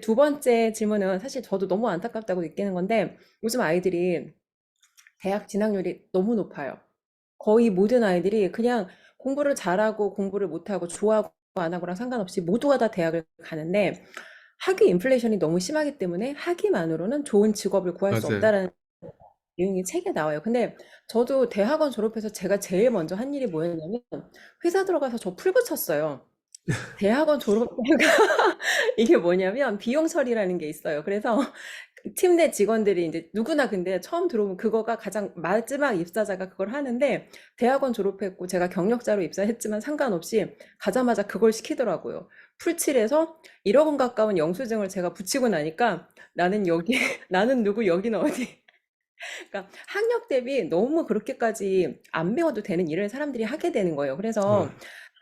두 번째 질문은 사실 저도 너무 안타깝다고 느끼는 건데 요즘 아이들이 대학 진학률이 너무 높아요. 거의 모든 아이들이 그냥 공부를 잘하고 공부를 못하고 좋아하고 안 하고랑 상관없이 모두가 다 대학을 가는데 학위 인플레이션이 너무 심하기 때문에 학위만으로는 좋은 직업을 구할 수 맞아요. 없다라는 내용이 책에 나와요. 근데 저도 대학원 졸업해서 제가 제일 먼저 한 일이 뭐였냐면 회사 들어가서 저 풀 붙였어요. 대학원 졸업 이게 뭐냐면 비용 처리라는 게 있어요. 그래서 팀 내 직원들이 이제 누구나 근데 처음 들어오면 그거가 가장 마지막 입사자가 그걸 하는데 대학원 졸업했고 제가 경력자로 입사했지만 상관없이 가자마자 그걸 시키더라고요. 풀칠해서 1억 원 가까운 영수증을 제가 붙이고 나니까 나는 여기, 나는 누구, 여기는 어디. 그러니까 학력 대비 너무 그렇게까지 안 배워도 되는 일을 사람들이 하게 되는 거예요. 어, 그래서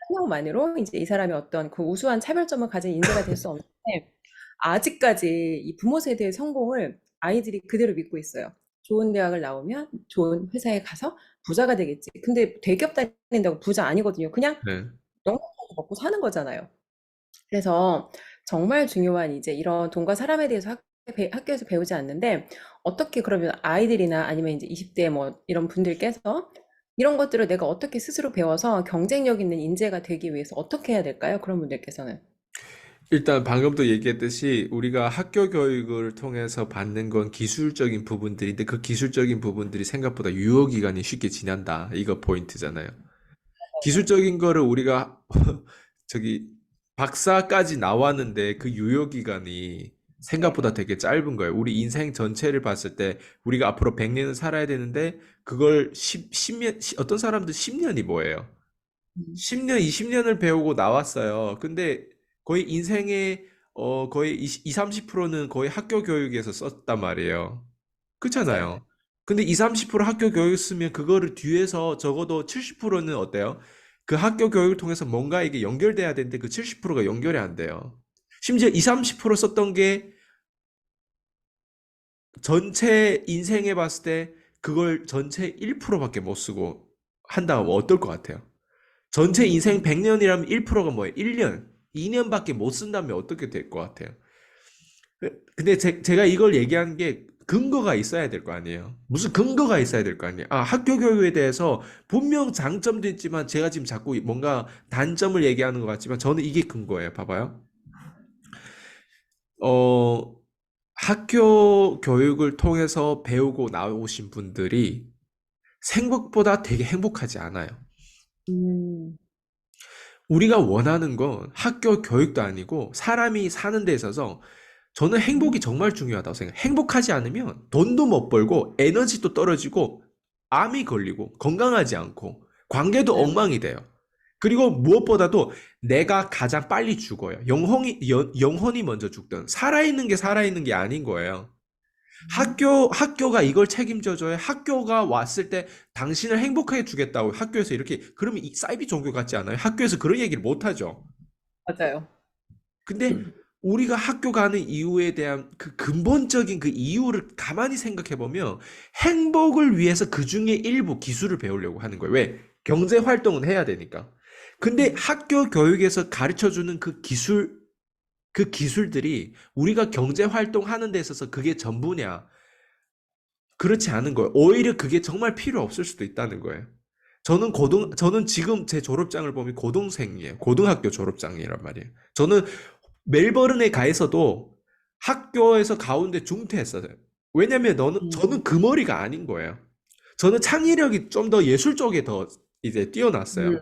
학력만으로 이제 이 사람이 어떤 그 우수한 차별점을 가진 인재가 될 수 없는데 아직까지 이 부모 세대의 성공을 아이들이 그대로 믿고 있어요. 좋은 대학을 나오면 좋은 회사에 가서 부자가 되겠지. 근데 대기업 다닌다고 부자 아니거든요. 그냥 네. 넉넉하게 먹고 사는 거잖아요. 그래서 정말 중요한 이제 이런 돈과 사람에 대해서 학교에서 배우지 않는데 어떻게 그러면 아이들이나 아니면 이제 20대 뭐 이런 분들께서 이런 것들을 내가 어떻게 스스로 배워서 경쟁력 있는 인재가 되기 위해서 어떻게 해야 될까요? 그런 분들께서는. 일단 방금도 얘기했듯이 우리가 학교 교육을 통해서 받는 건 기술적인 부분들인데 그 기술적인 부분들이 생각보다 유효기간이 쉽게 지난다. 이거 포인트잖아요. 기술적인 거를 우리가 저기 박사까지 나왔는데 그 유효기간이 네. 생각보다 되게 짧은 거예요. 우리 인생 전체를 봤을 때 우리가 앞으로 100년을 살아야 되는데 그걸 10년, 어떤 사람들 10년이 뭐예요? 음, 10년, 20년을 배우고 나왔어요. 근데 거의 인생의 거의 20, 30%는 거의 학교 교육에서 썼단 말이에요. 맞아요. 그렇잖아요. 근데 20, 30% 학교 교육 쓰면 그거를 뒤에서 적어도 70%는 어때요? 그 학교 교육을 통해서 뭔가 이게 연결돼야 되는데 그 70%가 연결이 안 돼요. 심지어 20, 30% 썼던 게 전체 인생에 봤을 때 그걸 전체 1%밖에 못 쓰고 한다면 어떨 것 같아요? 전체 인생 음, 100년이라면 1%가 뭐예요? 1년, 2년밖에 못 쓴다면 어떻게 될 것 같아요? 근데 제가 이걸 얘기하는 게 근거가 있어야 될 거 아니에요. 무슨 근거가 있어야 될 거 아니에요. 아, 학교 교육에 대해서 분명 장점도 있지만 제가 지금 자꾸 뭔가 단점을 얘기하는 것 같지만 저는 이게 근거예요. 봐봐요. 어, 학교 교육을 통해서 배우고 나오신 분들이 생각보다 되게 행복하지 않아요. 음, 우리가 원하는 건 학교 교육도 아니고 사람이 사는 데 있어서 저는 행복이 정말 중요하다고 생각해요. 행복하지 않으면 돈도 못 벌고 에너지도 떨어지고 암이 걸리고 건강하지 않고 관계도 맞아요. 엉망이 돼요. 그리고 무엇보다도 내가 가장 빨리 죽어요. 영혼이 먼저 죽든 살아있는 게 살아있는 게 아닌 거예요. 학교가 이걸 책임져줘야 학교가 왔을 때 당신을 행복하게 주겠다고 학교에서 이렇게, 그러면 이 사이비 종교 같지 않아요? 학교에서 그런 얘기를 못 하죠. 맞아요. 근데 우리가 학교 가는 이유에 대한 그 근본적인 그 이유를 가만히 생각해 보면 행복을 위해서 그 중에 일부 기술을 배우려고 하는 거예요. 왜? 경제 활동은 해야 되니까. 근데 음, 학교 교육에서 가르쳐 주는 그 기술들이 우리가 경제 활동하는 데 있어서 그게 전부냐? 그렇지 않은 거예요. 오히려 그게 정말 필요 없을 수도 있다는 거예요. 저는 지금 제 졸업장을 보면 고등생이에요. 고등학교 졸업장이란 말이에요. 저는 멜버른에 가 있어도 학교에서 가운데 중퇴했어요. 왜냐면 저는 음, 그 머리가 아닌 거예요. 저는 창의력이 좀 더 예술 쪽에 더 이제 뛰어났어요. 음,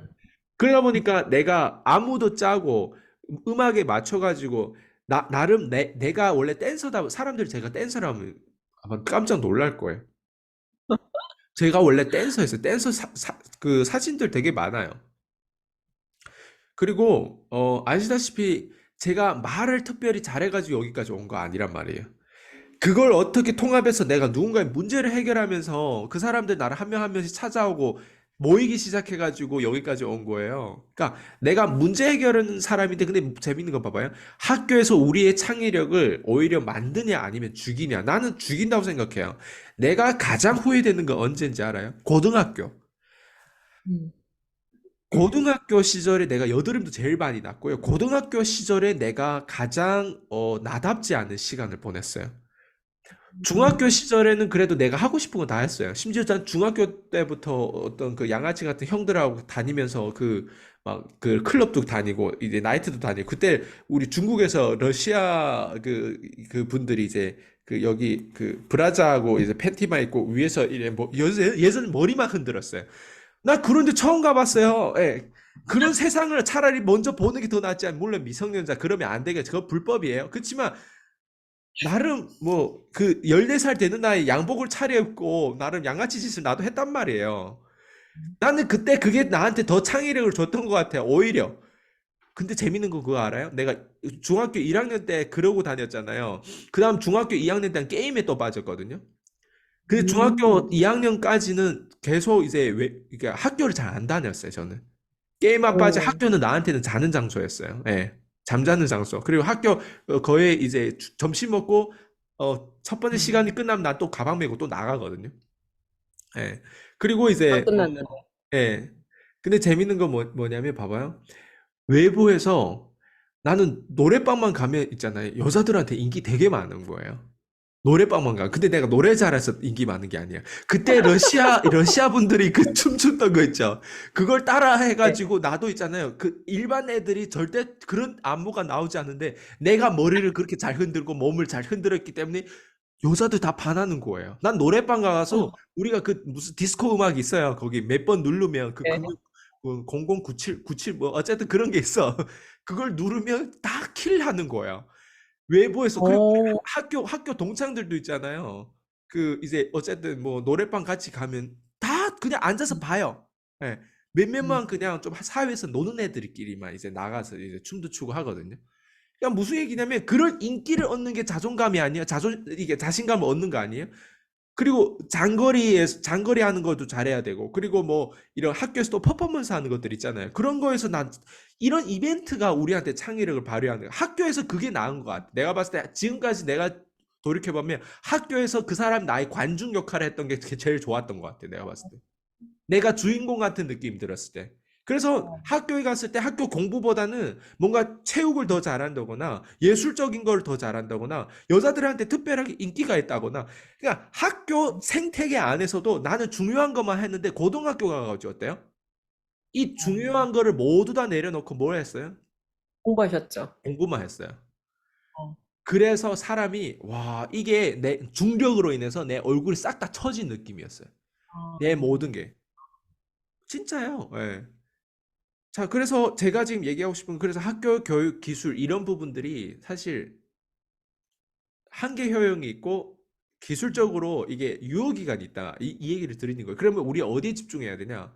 그러다 보니까 내가 안무도 짜고 음악에 맞춰가지고 나름 내가 원래 댄서다. 사람들이 제가 댄서라면 아마 깜짝 놀랄 거예요. 제가 원래 댄서였어요. 그 사진들 되게 많아요. 그리고 아시다시피 제가 말을 특별히 잘해가지고 여기까지 온 거 아니란 말이에요. 그걸 어떻게 통합해서 내가 누군가의 문제를 해결하면서 그 사람들 나를 한 명 한 명씩 찾아오고 모이기 시작해가지고 여기까지 온 거예요. 그러니까 내가 문제 해결하는 사람인데, 근데 재밌는 거 봐봐요. 학교에서 우리의 창의력을 오히려 만드냐 아니면 죽이냐. 나는 죽인다고 생각해요. 내가 가장 후회되는 건 언제인지 알아요? 고등학교. 음. 고등학교 시절에 내가 여드름도 제일 많이 났고요. 고등학교 시절에 내가 가장 나답지 않은 시간을 보냈어요. 중학교 음. 시절에는 그래도 내가 하고 싶은 거 다 했어요. 심지어 전 중학교 때부터 어떤 그 양아치 같은 형들하고 다니면서 그 막 그 클럽도 다니고 이제 나이트도 다니고 그때 우리 중국에서 러시아 그 분들이 이제 그 여기 그 브라자하고 이제 팬티만 입고 위에서 이래 뭐 예전 머리만 흔들었어요. 나 그런데 처음 가봤어요. 예. 그런 세상을 차라리 먼저 보는 게 더 낫지 않, 물론 미성년자 그러면 안 되겠죠. 그거 불법이에요. 그렇지만 나름 뭐 그 14살 되는 나이에 양복을 차려입고 나름 양아치 짓을 나도 했단 말이에요. 나는 그때 그게 나한테 더 창의력을 줬던 것 같아요. 오히려. 근데 재밌는 거 그거 알아요? 내가 중학교 1학년 때 그러고 다녔잖아요. 그 다음 중학교 2학년 때는 게임에 또 빠졌거든요. 근데 중학교 음. 2학년까지는 계속 이제 그러니까 학교를 잘 안 다녔어요, 저는. 게임만 빠지 어. 학교는 나한테는 자는 장소였어요. 예. 잠자는 장소. 그리고 학교 거의 이제 점심 먹고 첫 번째 음. 시간이 끝나면 난 또 가방 메고 또 나가거든요. 예. 그리고 안 이제 끝났는데. 예. 근데 재밌는 건 뭐냐면 봐봐요. 외부에서 나는 노래방만 가면 있잖아요. 여자들한테 인기 되게 많은 거예요. 노래방만 가. 근데 내가 노래 잘해서 인기 많은 게 아니야. 그때 러시아 분들이 그 춤췄던 거 있죠. 그걸 따라 네. 해가지고 나도 있잖아요. 그 일반 애들이 절대 그런 안무가 나오지 않는데 내가 머리를 그렇게 잘 흔들고 몸을 잘 흔들었기 때문에 여자들 다 반하는 거예요. 난 노래방 가서 어. 우리가 그 무슨 디스코 음악 있어요. 거기 몇 번 누르면 그 네. 0097 뭐 어쨌든 그런 게 있어. 그걸 누르면 다 킬하는 거예요. 외부에서. 그리고 어. 학교 동창들도 있잖아요. 그 이제 어쨌든 뭐 노래방 같이 가면 다 그냥 앉아서 음. 봐요. 예. 음. 몇몇만 그냥 좀 사회에서 노는 애들끼리만 이제 나가서 이제 춤도 추고 하거든요. 그러니까 무슨 얘기냐면 그런 인기를 얻는 게 자존감이 아니에요. 이게 자신감을 얻는 거 아니에요? 그리고 장거리 하는 것도 잘해야 되고, 그리고 뭐 이런 학교에서 또 퍼포먼스 하는 것들 있잖아요. 그런 거에서 난 이런 이벤트가 우리한테 창의력을 발휘하는 거야. 학교에서 그게 나은 것 같아. 내가 봤을 때 지금까지 내가 돌이켜보면 학교에서 그 사람 나의 관중 역할을 했던 게 제일 좋았던 것 같아. 내가 봤을 때. 내가 주인공 같은 느낌 들었을 때. 그래서 어. 학교에 갔을 때 학교 공부보다는 뭔가 체육을 더 잘한다거나 예술적인 걸 더 잘한다거나 여자들한테 특별하게 인기가 있다거나, 그러니까 학교 생태계 안에서도 나는 중요한 것만 했는데 고등학교 가가지고 어때요? 이 어. 중요한 거를 모두 다 내려놓고 뭘 했어요? 공부하셨죠? 공부만 했어요. 어. 그래서 사람이 와 이게 내 중력으로 인해서 내 얼굴이 싹 다 처진 느낌이었어요. 내 어. 모든 게 진짜요. 예. 자, 그래서 제가 지금 얘기하고 싶은, 그래서 학교 교육 기술 이런 부분들이 사실 한계 효용이 있고 기술적으로 이게 유효기간이 있다. 이 얘기를 드리는 거예요. 그러면 우리 어디에 집중해야 되냐?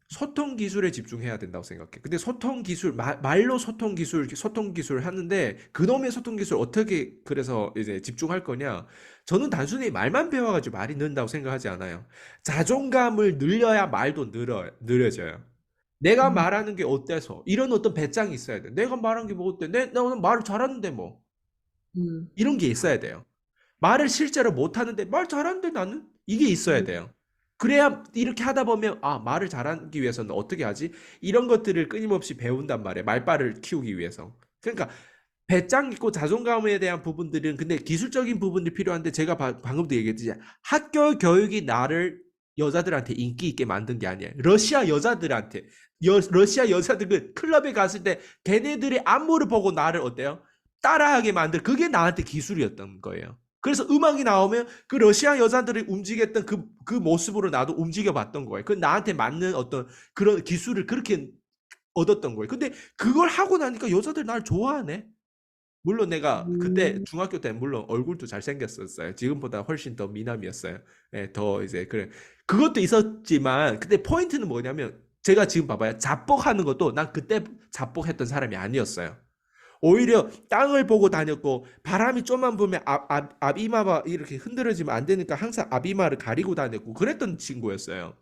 소통 기술에 집중해야 된다고 생각해. 근데 소통 기술, 말로 소통 기술 하는데 그놈의 소통 기술 어떻게 그래서 이제 집중할 거냐? 저는 단순히 말만 배워가지고 말이 는다고 생각하지 않아요. 자존감을 늘려야 말도 느려져요. 내가 음. 말하는 게 어때서? 이런 어떤 배짱이 있어야 돼. 내가 말한 게 뭐 어때? 나 오늘 말을 잘하는데 뭐. 음. 이런 게 있어야 돼요. 말을 실제로 못하는데 말 잘하는데 나는? 이게 있어야 음. 돼요. 그래야 이렇게 하다 보면 아, 말을 잘하기 위해서는 어떻게 하지? 이런 것들을 끊임없이 배운단 말이에요. 말빨을 키우기 위해서. 그러니까 배짱 있고 자존감에 대한 부분들은 근데 기술적인 부분이 필요한데 제가 방금도 얘기했듯이 학교 교육이 나를 여자들한테 인기 있게 만든 게 아니에요. 러시아 여자들한테 러시아 여자들 그 클럽에 갔을 때 걔네들의 안무를 보고 나를 어때요? 따라하게 만들 그게 나한테 기술이었던 거예요. 그래서 음악이 나오면 그 러시아 여자들이 움직였던 그 모습으로 나도 움직여봤던 거예요. 그 나한테 맞는 어떤 그런 기술을 그렇게 얻었던 거예요. 근데 그걸 하고 나니까 여자들 날 좋아하네. 물론 내가 그때 음. 중학교 때 물론 얼굴도 잘생겼었어요. 지금보다 훨씬 더 미남이었어요. 예, 더 이제 그래. 그것도 있었지만 근데 포인트는 뭐냐면 제가 지금 봐봐요. 자뻑하는 것도 난 그때 자뻑했던 사람이 아니었어요. 오히려 땅을 보고 다녔고 바람이 좀만 불면 앞이마가 이렇게 흔들어지면 안 되니까 항상 앞이마를 가리고 다녔고 그랬던 친구였어요.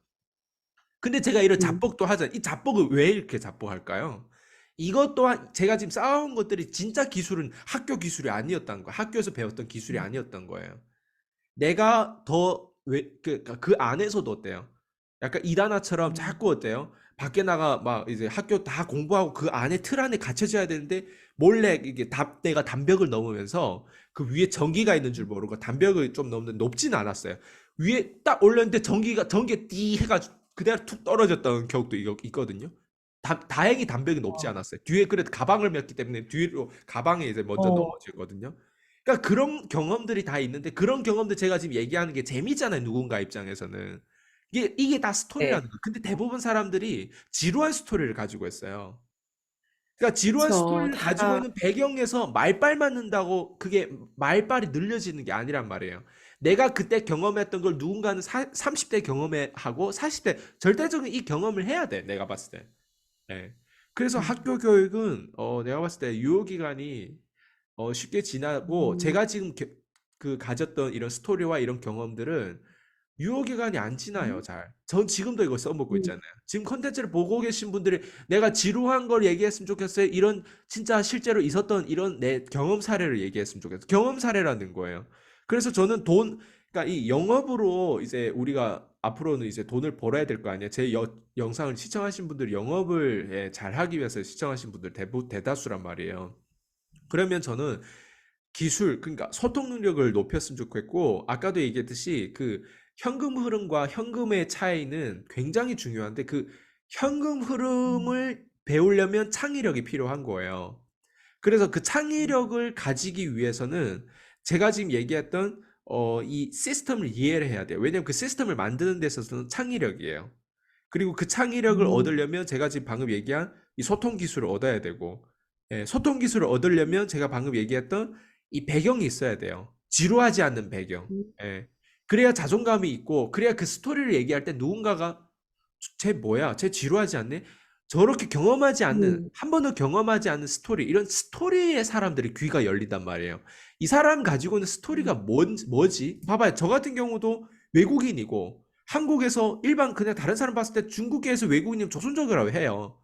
근데 제가 이런 음. 자뻑도 하잖아요. 이 자뻑을 왜 이렇게 자뻑할까요? 이것 또한 제가 지금 쌓아온 것들이 진짜 기술은 학교 기술이 아니었다는 거예요. 학교에서 배웠던 기술이 아니었던 거예요. 내가 더 그 안에서도 어때요? 약간 이단아처럼 음. 자꾸 어때요? 밖에 나가 막 이제 학교 다 공부하고 그 안에 틀 안에 갇혀져야 되는데 몰래 이게 내가 담벽을 넘으면서 그 위에 전기가 있는 줄 모르고 담벽을 좀 넘는데 높지는 않았어요. 위에 딱 올렸는데 전기가 띠 해가지고 그대로 툭 떨어졌던 기억도 있거든요. 다행히 담벽이 높지 어, 않았어요. 뒤에 그래도 가방을 맸기 때문에 뒤로 가방에 이제 먼저 어, 넘어지거든요. 그러니까 그런 경험들이 다 있는데 그런 경험들 제가 지금 얘기하는 게 재미잖아요. 누군가 입장에서는. 이게 다 네. 스토리라는 거예요. 근데 대부분 사람들이 지루한 스토리를 가지고 있어요. 그러니까 지루한 그쵸. 스토리를 가지고 다, 있는 배경에서 말빨 맞는다고 그게 말빨이 늘려지는 게 아니란 말이에요. 내가 그때 경험했던 걸 누군가는 30대 경험에 하고 40대 절대적인 이 경험을 해야 돼. 내가 봤을 때. 예. 그래서 음, 학교 교육은 내가 봤을 때 유효 기간이 쉽게 지나고 음, 제가 지금 그 가졌던 이런 스토리와 이런 경험들은 유효기간이 안 지나요, 음, 잘. 전 지금도 이걸 써먹고 음, 있잖아요. 지금 컨텐츠를 보고 계신 분들이 내가 지루한 걸 얘기했으면 좋겠어요. 이런 진짜 실제로 있었던 이런 내 경험 사례를 얘기했으면 좋겠어요. 경험 사례라는 거예요. 그래서 저는 그러니까 이 영업으로 이제 우리가 앞으로는 이제 돈을 벌어야 될 거 아니에요. 제 영상을 시청하신 분들이 영업을 잘 하기 위해서 시청하신 분들 대다수란 말이에요. 그러면 저는 기술, 그러니까 소통 능력을 높였으면 좋겠고, 아까도 얘기했듯이 그 현금 흐름과 현금의 차이는 굉장히 중요한데, 그 현금 음, 흐름을 배우려면 창의력이 필요한 거예요. 그래서 그 창의력을 가지기 위해서는 제가 지금 얘기했던 이 시스템을 이해를 해야 돼요. 왜냐면 그 시스템을 만드는 데 있어서는 창의력이에요. 그리고 그 창의력을 음, 얻으려면 제가 지금 방금 얘기한 이 소통 기술을 얻어야 되고, 소통 기술을 얻으려면 제가 방금 얘기했던 이 배경이 있어야 돼요. 지루하지 않는 배경. 음, 예. 그래야 자존감이 있고, 그래야 그 스토리를 얘기할 때 누군가가 쟤 뭐야? 쟤 지루하지 않네? 저렇게 경험하지 않는, 음, 한 번도 경험하지 않는 스토리, 이런 스토리의 사람들이 귀가 열린단 말이에요. 이 사람 가지고 있는 스토리가 뭐지? 봐봐요. 저 같은 경우도 외국인이고, 한국에서 일반 그냥 다른 사람 봤을 때 중국에서 외국인이면 조선족이라고 해요.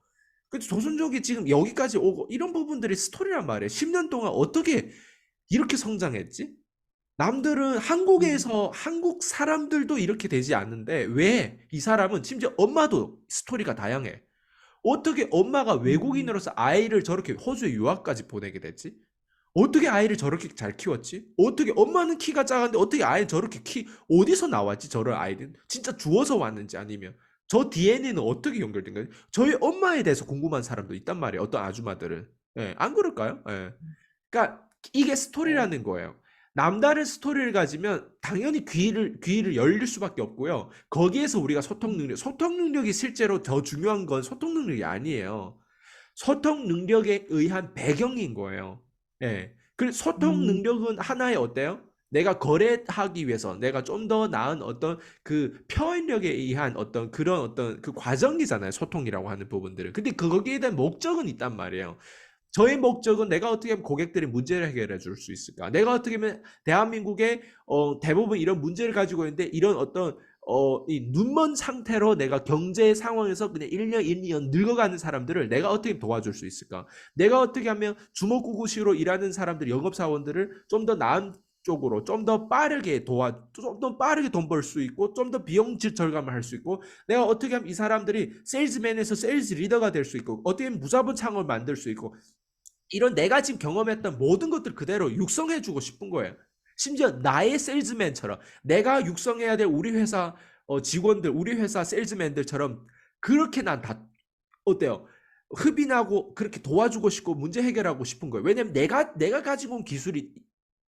근데 조선족이 지금 여기까지 오고 이런 부분들이 스토리란 말이에요. 10년 동안 어떻게 이렇게 성장했지? 남들은 음, 한국에서 한국 사람들도 이렇게 되지 않는데 왜 이 사람은 심지어 엄마도 스토리가 다양해. 어떻게 엄마가 음, 외국인으로서 아이를 저렇게 호주에 유학까지 보내게 됐지? 어떻게 아이를 저렇게 잘 키웠지? 어떻게 엄마는 키가 작은데 어떻게 아이 저렇게 어디서 나왔지? 저런 아이는 진짜 주워서 왔는지 아니면 저 DNA는 어떻게 연결된 거지? 저희 엄마에 대해서 궁금한 사람도 있단 말이에요. 어떤 아줌마들은. 예, 안 그럴까요? 예. 그러니까 이게 네. 스토리라는 거예요. 남다른 스토리를 가지면 당연히 귀를 열릴 수밖에 없고요. 거기에서 우리가 소통 능력이 실제로 더 중요한 건 소통 능력이 아니에요. 소통 능력에 의한 배경인 거예요. 예. 그 소통 음, 능력은 하나의 어때요? 내가 거래하기 위해서 내가 좀 더 나은 어떤 그 표현력에 의한 어떤 그런 어떤 그 과정이잖아요. 소통이라고 하는 부분들은. 근데 거기에 대한 목적은 있단 말이에요. 저의 목적은 내가 어떻게 하면 고객들의 문제를 해결해 줄 수 있을까? 내가 어떻게 하면 대한민국의 대부분 이런 문제를 가지고 있는데 이런 어떤 이 눈먼 상태로 내가 경제 상황에서 그냥 1년, 2년 늙어가는 사람들을 내가 어떻게 도와줄 수 있을까? 내가 어떻게 하면 주먹구구식으로 일하는 사람들, 영업사원들을 좀 더 나은 쪽으로 좀 더 빠르게 좀 더 빠르게 돈 벌 수 있고 좀 더 비용 절감을 할 수 있고 내가 어떻게 하면 이 사람들이 세일즈맨에서 세일즈 리더가 될 수 있고 어떻게 하면 무사분 창업을 만들 수 있고 이런 내가 지금 경험했던 모든 것들 그대로 육성해주고 싶은 거예요. 심지어 나의 세일즈맨처럼 내가 육성해야 될 우리 회사 직원들, 우리 회사 세일즈맨들처럼 그렇게 난 다 어때요? 흡인하고 그렇게 도와주고 싶고 문제 해결하고 싶은 거예요. 왜냐면 내가 가지고 온 기술이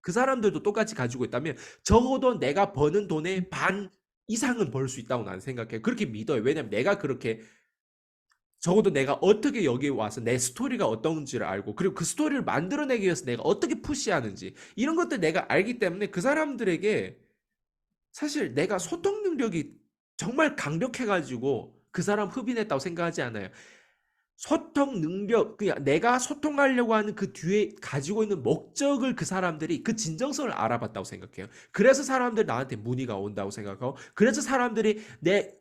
그 사람들도 똑같이 가지고 있다면 적어도 내가 버는 돈의 반 이상은 벌 수 있다고 나는 생각해요. 그렇게 믿어요. 왜냐면 내가 그렇게 적어도 내가 어떻게 여기 와서 내 스토리가 어떤지를 알고 그리고 그 스토리를 만들어내기 위해서 내가 어떻게 푸시하는지 이런 것들 내가 알기 때문에 그 사람들에게 사실 내가 소통 능력이 정말 강력해가지고 그 사람 흡인했다고 생각하지 않아요. 소통 능력, 그냥 내가 소통하려고 하는 그 뒤에 가지고 있는 목적을 그 사람들이 그 진정성을 알아봤다고 생각해요. 그래서 사람들 나한테 문의가 온다고 생각하고, 그래서 사람들이 내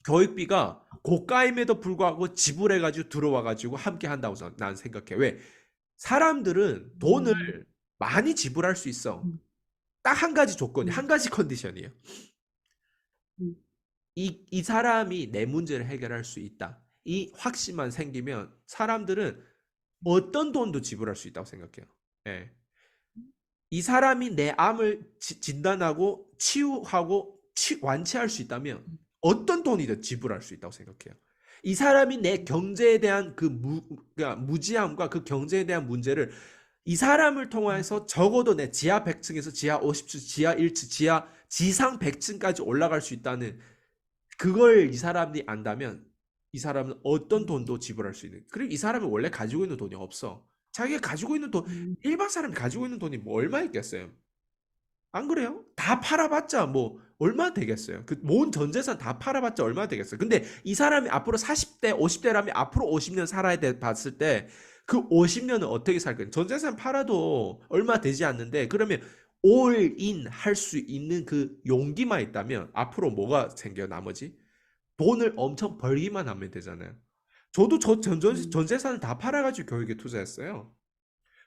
교육비가 고가임에도 불구하고 지불해가지고 들어와가지고 함께 한다고 난 생각해. 왜? 사람들은 돈을 음, 많이 지불할 수 있어. 음, 딱 한 가지 조건이, 음, 한 가지 컨디션이에요. 음. 이 사람이 내 문제를 해결할 수 있다. 이 확신만 생기면 사람들은 어떤 돈도 지불할 수 있다고 생각해요. 예. 이 사람이 내 암을 진단하고 치유하고 완치할 수 있다면 어떤 돈이든 지불할 수 있다고 생각해요. 이 사람이 내 경제에 대한 그러니까 무지함과 그 경제에 대한 문제를 이 사람을 통해서 적어도 내 지하 100층에서 지하 50층, 지하 1층, 지상 100층까지 올라갈 수 있다는 그걸 이 사람이 안다면 이 사람은 어떤 돈도 지불할 수 있는. 그리고 이 사람은 원래 가지고 있는 돈이 없어. 자기가 가지고 있는 돈, 일반 사람이 가지고 있는 돈이 뭐 얼마 있겠어요? 안 그래요? 다 팔아봤자 뭐 얼마 되겠어요? 그 모은 전 재산 다 팔아봤자 얼마 되겠어요? 근데 이 사람이 앞으로 40대, 50대라면 앞으로 50년 살아야 돼 봤을 때 그 50년은 어떻게 살 거예요? 전 재산 팔아도 얼마 되지 않는데 그러면 올인 할 수 있는 그 용기만 있다면 앞으로 뭐가 생겨 나머지? 돈을 엄청 벌기만 하면 되잖아요. 저도 전 재산을 다 팔아가지고 교육에 투자했어요.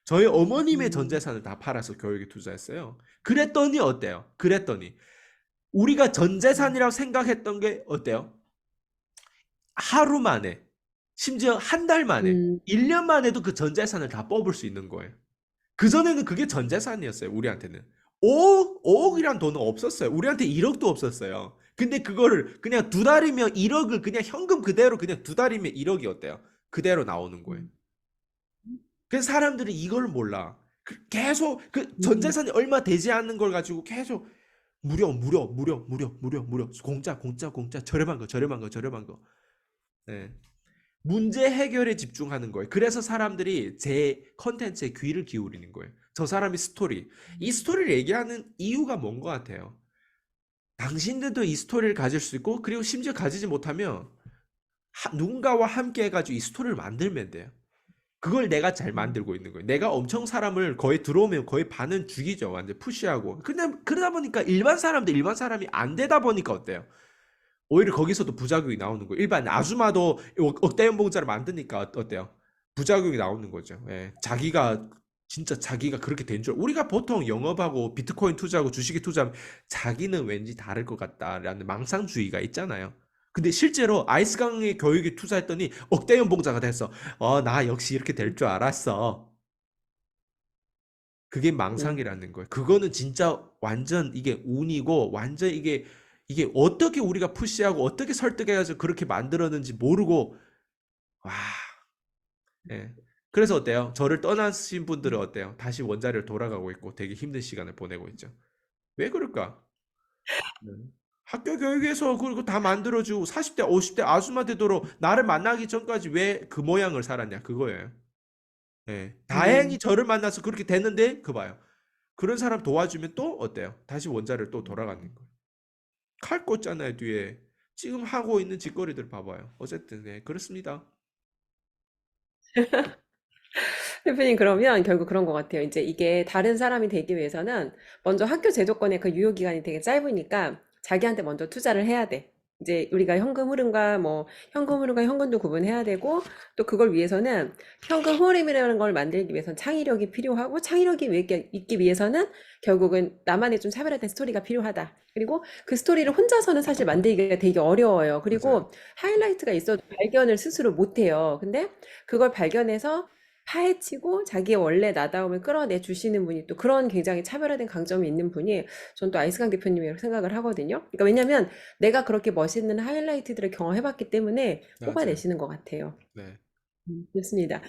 저희 어머님의 전 재산을 다 팔아서 교육에 투자했어요. 그랬더니 어때요? 그랬더니 우리가 전 재산이라고 생각했던 게 어때요? 하루 만에, 심지어 한 달 만에, 1년 만에도 그 전 재산을 다 뽑을 수 있는 거예요. 그전에는 그게 전 재산이었어요, 우리한테는. 5억이란 돈은 없었어요. 우리한테 1억도 없었어요. 근데 그거를 그냥 2달이면 1억을 그냥 현금 그대로 그냥 2달이면 1억이 어때요? 그대로 나오는 거예요. 그래서 사람들은 이걸 몰라. 계속 그 전 재산이 얼마 되지 않는 걸 가지고 계속 무료 공짜 저렴한 거 저렴한 거 저렴한 거. 네. 문제 해결에 집중하는 거예요. 그래서 사람들이 제 컨텐츠에 귀를 기울이는 거예요. 저 사람이 스토리. 이 스토리를 얘기하는 이유가 뭔 것 같아요? 당신들도 이 스토리를 가질 수 있고 그리고 심지어 가지지 못하면 누군가와 함께 해가지고 이 스토리를 만들면 돼요. 그걸 내가 잘 만들고 있는 거예요. 내가 엄청 사람을 거의 들어오면 거의 반은 죽이죠. 완전 푸시하고. 근데 그러다 보니까 일반 사람이 안 되다 보니까 어때요? 오히려 거기서도 부작용이 나오는 거예요. 일반 아줌마도 억대 연봉자를 만드니까 어때요? 부작용이 나오는 거죠. 예. 진짜 자기가 그렇게 된 줄. 우리가 보통 영업하고 비트코인 투자하고 주식에 투자하면 자기는 왠지 다를 것 같다라는 망상주의가 있잖아요. 근데 실제로 아이스강의 교육에 투자했더니 억대 연봉자가 됐어. 나 역시 이렇게 될 줄 알았어. 그게 망상이라는 거예요. 그거는 진짜 완전 이게 운이고 완전 이게 어떻게 우리가 푸시하고 어떻게 설득해가지고 그렇게 만들었는지 모르고 와, 예. 그래서 어때요? 저를 떠나신 분들은 어때요? 다시 원자리로 돌아가고 있고 되게 힘든 시간을 보내고 있죠. 왜 그럴까? 네. 학교 교육에서 그리고 다 만들어주고 40대, 50대 아줌마 되도록 나를 만나기 전까지 왜 그 모양을 살았냐 그거예요. 예. 다행히 저를 만나서 그렇게 됐는데 그 봐요. 그런 사람 도와주면 또 어때요? 다시 원자를 또 돌아가는 거예요. 칼 꽂잖아요, 뒤에. 지금 하고 있는 짓거리들 봐봐요. 어쨌든, 네, 그렇습니다. 대표님 그러면 결국 그런 것 같아요. 이제 이게 다른 사람이 되기 위해서는 먼저 학교 제조건의 그 유효 기간이 되게 짧으니까 자기한테 먼저 투자를 해야 돼. 이제 우리가 현금 흐름과 현금도 구분해야 되고 또 그걸 위해서는 현금 흐름이라는 걸 만들기 위해서는 창의력이 필요하고 창의력이 있기 위해서는 결국은 나만의 좀 차별화된 스토리가 필요하다. 그리고 그 스토리를 혼자서는 사실 만들기가 되게 어려워요. 맞아요. 그리고 하이라이트가 있어도 발견을 스스로 못해요. 근데 그걸 발견해서 파헤치고 자기의 원래 나다움을 끌어내 주시는 분이 또 그런 굉장히 차별화된 강점이 있는 분이 전 또 아이스강 대표님이라고 생각을 하거든요. 그러니까 왜냐면 내가 그렇게 멋있는 하이라이트들을 경험해봤기 때문에 맞아요. 뽑아내시는 것 같아요. 네. 좋습니다.